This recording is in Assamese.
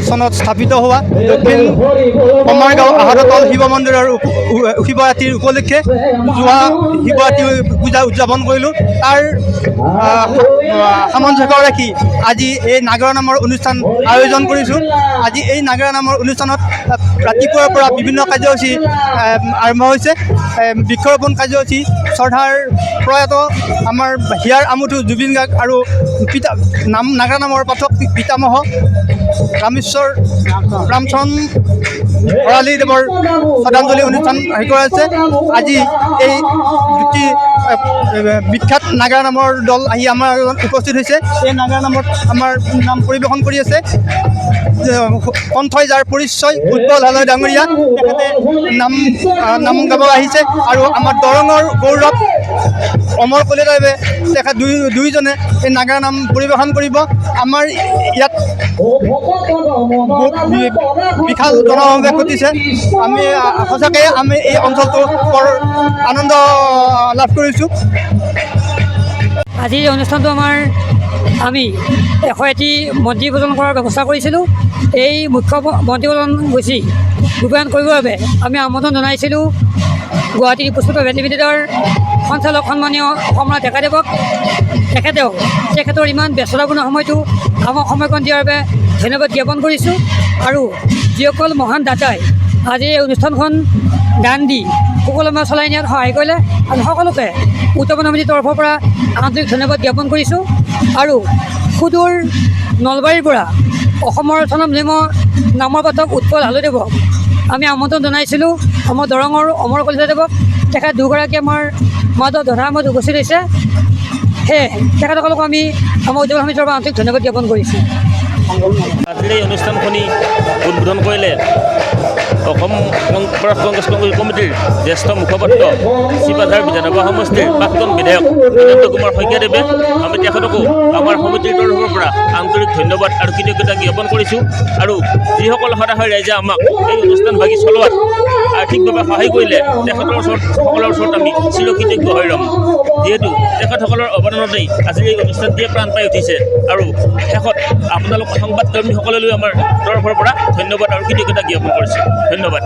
চনত স্থাপিত হোৱা দক্ষিণ কমাৰগাঁও আহততল শিৱ মন্দিৰৰ শিৱৰাত্ৰিৰ উপলক্ষে যোৱা শিৱৰাত্ৰি পূজা উদযাপন কৰিলোঁ। তাৰ সামঞ্জস্য ৰাখি আজি এই নাগৰা নামৰ অনুষ্ঠান আয়োজন কৰিছোঁ। আজি এই নাগৰা নামৰ অনুষ্ঠানত ৰাতিপুৱাৰ পৰা বিভিন্ন কাৰ্যসূচী আৰম্ভ হৈছে। বৃক্ষৰোপণ কাৰ্যসূচী, শ্ৰদ্ধাৰ প্ৰয়াত আমাৰ হিয়াৰ আমুঠু জুবিন গাৰ্গ আৰু নাগৰা নামৰ পাঠক পিতামহ ৰামচৰণ ভৰালীদেৱৰ শ্ৰদ্ধাঞ্জলি অনুষ্ঠান হেৰি কৰা হৈছে। আজি এই দুটি বিখ্যাত নাগৰা নামৰ দল আহি আমাৰ উপস্থিত হৈছে। এই নাগৰা নামত আমাৰ নাম পৰিৱেশন কৰি আছে কণ্ঠই যাৰ পৰিচয় উৎপল হালৈ ডাঙৰীয়া, তেখেতে নাম গাব আহিছে। আৰু আমাৰ দৰঙৰ গৌৰৱ অমৰ কলিতাদেৱে তেখেত দুইজনে এই নাগৰা নাম পৰিৱেশন কৰিব। আমাৰ ইয়াত বিশাল জনসমাৱেশ ঘটিছে। আমি সঁচাকৈ আমি এই অঞ্চলটো বৰ আনন্দ লাভ কৰিছোঁ। আজিৰ অনুষ্ঠানটো আমি 101টি মন্ত্ৰী ভোজন কৰাৰ ব্যৱস্থা কৰিছিলোঁ। এই মুখ্য মন্ত্ৰী ভোজন গুচি ৰূপায়ণ কৰিবৰ বাবে আমি আমন্ত্ৰণ জনাইছিলোঁ গুৱাহাটী পুষ্পিত ভেলী লিমিটেডৰ সঞ্চালক সন্মানীয় সম্ৰাট ডেকাদেৱক। তেখেতৰ ইমান ব্যস্ততাপূৰ্ণ সময়টো আমাক সময়কণ দিয়াৰ বাবে ধন্যবাদ জ্ঞাপন কৰিছোঁ। আৰু যিসকল মহান দাতাই আজি এই অনুষ্ঠানখন দান দি সুকলমে চলাই নিয়াত সহায় কৰিলে, আমি সকলোকে উত্তম সমিতিৰ তৰফৰ পৰা আন্তৰিক ধন্যবাদ জ্ঞাপন কৰিছোঁ। আৰু সুদূৰ নলবাৰীৰ পৰা অসমৰ স্বনামধন্য নামৰ পাঠক উৎপল হালৈদেৱক আমি আমন্ত্ৰণ জনাইছিলোঁ। আমাৰ দৰঙৰ অমৰ কলিতাদেৱক, তেখেত দুগৰাকী আমাৰ মাজত ধৰাৰ মাজত উপস্থিত হৈছে। সেয়ে তেখেতসকলক আমি আমাৰ উদ্যোগ সমিতিৰ পৰা আন্তৰিক ধন্যবাদ জ্ঞাপন কৰিছোঁ। আজিৰ এই অনুষ্ঠানখনি উদ্বোধন কৰিলে অসম প্ৰদেশ কংগ্ৰেছ কমিটিৰ জ্যেষ্ঠ মুখপাত্ৰ চিপাঝাৰ বিধানসভা সমষ্টিৰ প্ৰাক্তন বিধায়ক অনন্ত কুমাৰ শইকীয়াদেৱে। আমি তেখেতকো আমাৰ সমিতিৰ তৰফৰ পৰা আন্তৰিক ধন্যবাদ আৰু কৃতজ্ঞতা জ্ঞাপন কৰিছোঁ। আৰু যিসকল সদায় ৰাইজে আমাক এই অনুষ্ঠান ভাগি চলোৱাত আৰ্থিকভাৱে সহায় কৰিলে, সকলৰ ওচৰত আমি চিৰকৃতজ্ঞ হৈ ৰ'ম। যিহেতু তেখেতসকলৰ অৱদানতেই আজি এই অনুষ্ঠানটিয়ে প্ৰাণ পাই উঠিছে। আৰু শেষত আপোনালোক সংবাদকৰ্মীসকললৈ আমাৰ তৰফৰ পৰা ধন্যবাদ আৰু কৃতজ্ঞতা জ্ঞাপন কৰিছোঁ। ধন্যবাদ।